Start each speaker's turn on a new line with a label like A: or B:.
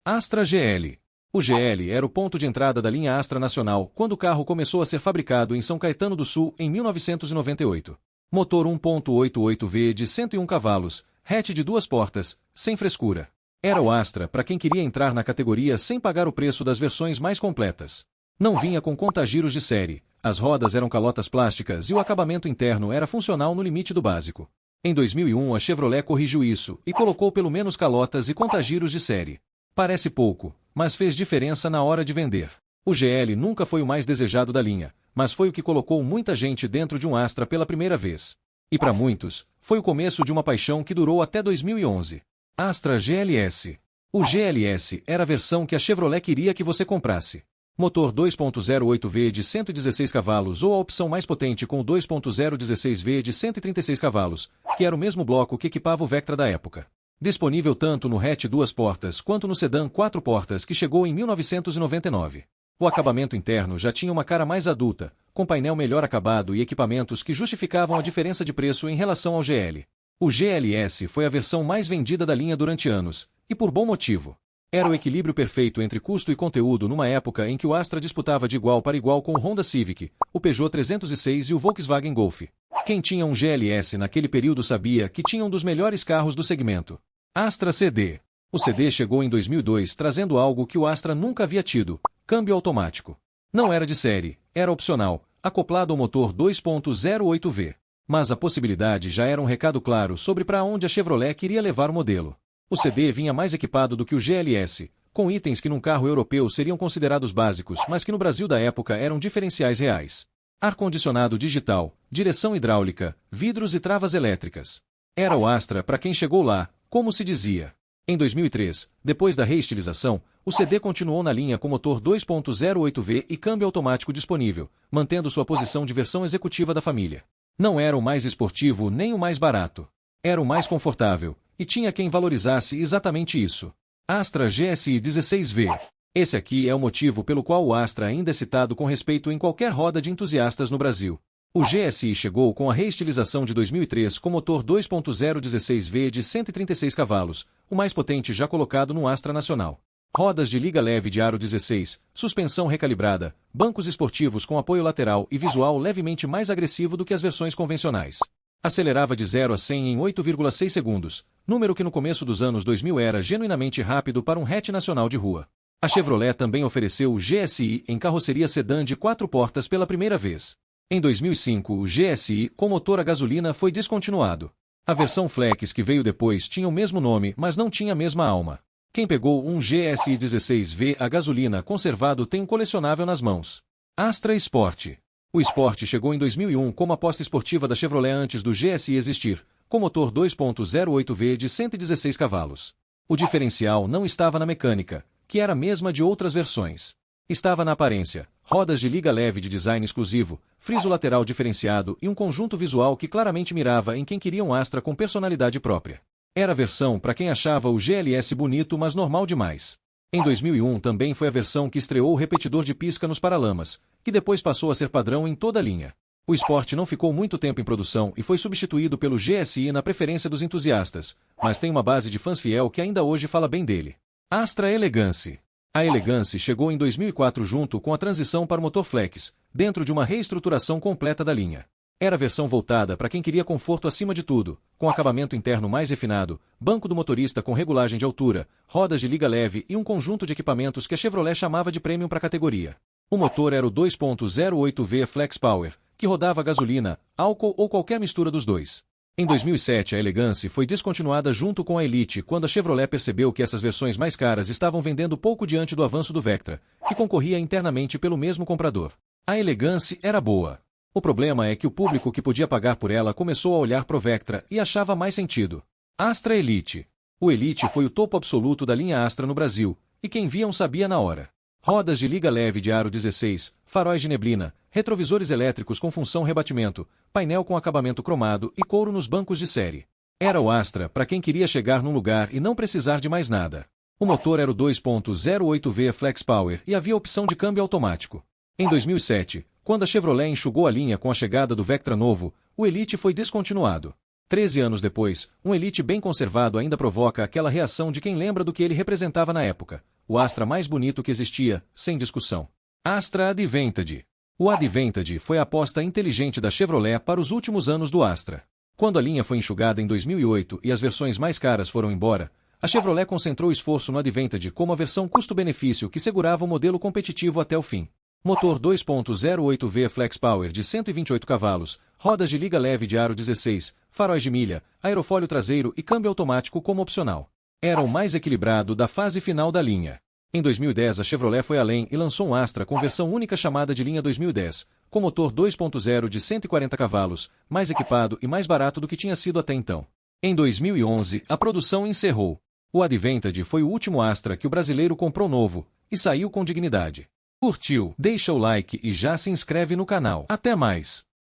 A: Astra GL. O GL era o ponto de entrada da linha Astra Nacional quando o carro começou a ser fabricado em São Caetano do Sul em 1998. Motor 1.88V de 101 cavalos, hatch de 2 portas, sem frescura. Era o Astra para quem queria entrar na categoria sem pagar o preço das versões mais completas. Não vinha com contagiros de série, as rodas eram calotas plásticas e o acabamento interno era funcional no limite do básico. Em 2001 a Chevrolet corrigiu isso e colocou pelo menos calotas e contagiros de série. Parece pouco, mas fez diferença na hora de vender. O GL nunca foi o mais desejado da linha, mas foi o que colocou muita gente dentro de um Astra pela primeira vez. E para muitos, foi o começo de uma paixão que durou até 2011. Astra GLS. O GLS era a versão que a Chevrolet queria que você comprasse. Motor 2.08V de 116 cavalos ou a opção mais potente com o 2.016V de 136 cavalos, que era o mesmo bloco que equipava o Vectra da época. Disponível tanto no hatch 2 portas quanto no sedã 4 portas que chegou em 1999. O acabamento interno já tinha uma cara mais adulta, com painel melhor acabado e equipamentos que justificavam a diferença de preço em relação ao GL. O GLS foi a versão mais vendida da linha durante anos, e por bom motivo. Era o equilíbrio perfeito entre custo e conteúdo numa época em que o Astra disputava de igual para igual com o Honda Civic, o Peugeot 306 e o Volkswagen Golf. Quem tinha um GLS naquele período sabia que tinha um dos melhores carros do segmento. Astra CD. O CD chegou em 2002 trazendo algo que o Astra nunca havia tido, câmbio automático. Não era de série, era opcional, acoplado ao motor 2.08V. Mas a possibilidade já era um recado claro sobre para onde a Chevrolet queria levar o modelo. O CD vinha mais equipado do que o GLS, com itens que num carro europeu seriam considerados básicos, mas que no Brasil da época eram diferenciais reais. Ar-condicionado digital, direção hidráulica, vidros e travas elétricas. Era o Astra para quem chegou lá, como se dizia. Em 2003, depois da reestilização, o CD continuou na linha com motor 2.08V e câmbio automático disponível, mantendo sua posição de versão executiva da família. Não era o mais esportivo nem o mais barato. Era o mais confortável, e tinha quem valorizasse exatamente isso. Astra GSI 16V. Esse aqui é o motivo pelo qual o Astra ainda é citado com respeito em qualquer roda de entusiastas no Brasil. O GSI chegou com a reestilização de 2003 com motor 2.016V de 136 cavalos, o mais potente já colocado no Astra Nacional. Rodas de liga leve de aro 16, suspensão recalibrada, bancos esportivos com apoio lateral e visual levemente mais agressivo do que as versões convencionais. Acelerava de 0 a 100 em 8,6 segundos, número que no começo dos anos 2000 era genuinamente rápido para um hatch nacional de rua. A Chevrolet também ofereceu o GSI em carroceria sedã de 4 portas pela primeira vez. Em 2005, o GSI com motor a gasolina foi descontinuado. A versão Flex que veio depois tinha o mesmo nome, mas não tinha a mesma alma. Quem pegou um GSI 16V a gasolina conservado tem um colecionável nas mãos. Astra Sport. O Sport chegou em 2001 como aposta esportiva da Chevrolet antes do GSI existir, com motor 2.08V de 116 cavalos. O diferencial não estava na mecânica, que era a mesma de outras versões. Estava na aparência, rodas de liga leve de design exclusivo, friso lateral diferenciado e um conjunto visual que claramente mirava em quem queria um Astra com personalidade própria. Era a versão para quem achava o GLS bonito mas normal demais. Em 2001 também foi a versão que estreou o repetidor de pisca nos paralamas, que depois passou a ser padrão em toda a linha. O Sport não ficou muito tempo em produção e foi substituído pelo GSI na preferência dos entusiastas, mas tem uma base de fãs fiel que ainda hoje fala bem dele. Astra Elegance. A Elegance chegou em 2004 junto com a transição para o motor Flex, dentro de uma reestruturação completa da linha. Era a versão voltada para quem queria conforto acima de tudo, com acabamento interno mais refinado, banco do motorista com regulagem de altura, rodas de liga leve e um conjunto de equipamentos que a Chevrolet chamava de premium para a categoria. O motor era o 2.08V Flex Power, que rodava gasolina, álcool ou qualquer mistura dos dois. Em 2007 a Elegance foi descontinuada junto com a Elite quando a Chevrolet percebeu que essas versões mais caras estavam vendendo pouco diante do avanço do Vectra, que concorria internamente pelo mesmo comprador. A Elegance era boa. O problema é que o público que podia pagar por ela começou a olhar pro Vectra e achava mais sentido. Astra Elite. O Elite foi o topo absoluto da linha Astra no Brasil, e quem via sabia na hora. Rodas de liga leve de aro 16, faróis de neblina, retrovisores elétricos com função rebatimento, painel com acabamento cromado e couro nos bancos de série. Era o Astra para quem queria chegar num lugar e não precisar de mais nada. O motor era o 2.08V Flex Power e havia opção de câmbio automático. Em 2007, quando a Chevrolet enxugou a linha com a chegada do Vectra novo, o Elite foi descontinuado. 13 anos depois, um Elite bem conservado ainda provoca aquela reação de quem lembra do que ele representava na época. o Astra mais bonito que existia, sem discussão. Astra Advantage. O Advantage foi a aposta inteligente da Chevrolet para os últimos anos do Astra. Quando a linha foi enxugada em 2008 e as versões mais caras foram embora, a Chevrolet concentrou esforço no Advantage como a versão custo-benefício que segurava o modelo competitivo até o fim. Motor 2.08V Flex Power de 128 cavalos, rodas de liga leve de aro 16, faróis de milha, aerofólio traseiro e câmbio automático como opcional. Era o mais equilibrado da fase final da linha. Em 2010 a Chevrolet foi além e lançou um Astra com versão única chamada de linha 2010, com motor 2.0 de 140 cavalos, mais equipado e mais barato do que tinha sido até então. Em 2011, a produção encerrou. O Advantage foi o último Astra que o brasileiro comprou novo, e saiu com dignidade. Curtiu? Deixa o like e já se inscreve no canal. Até mais!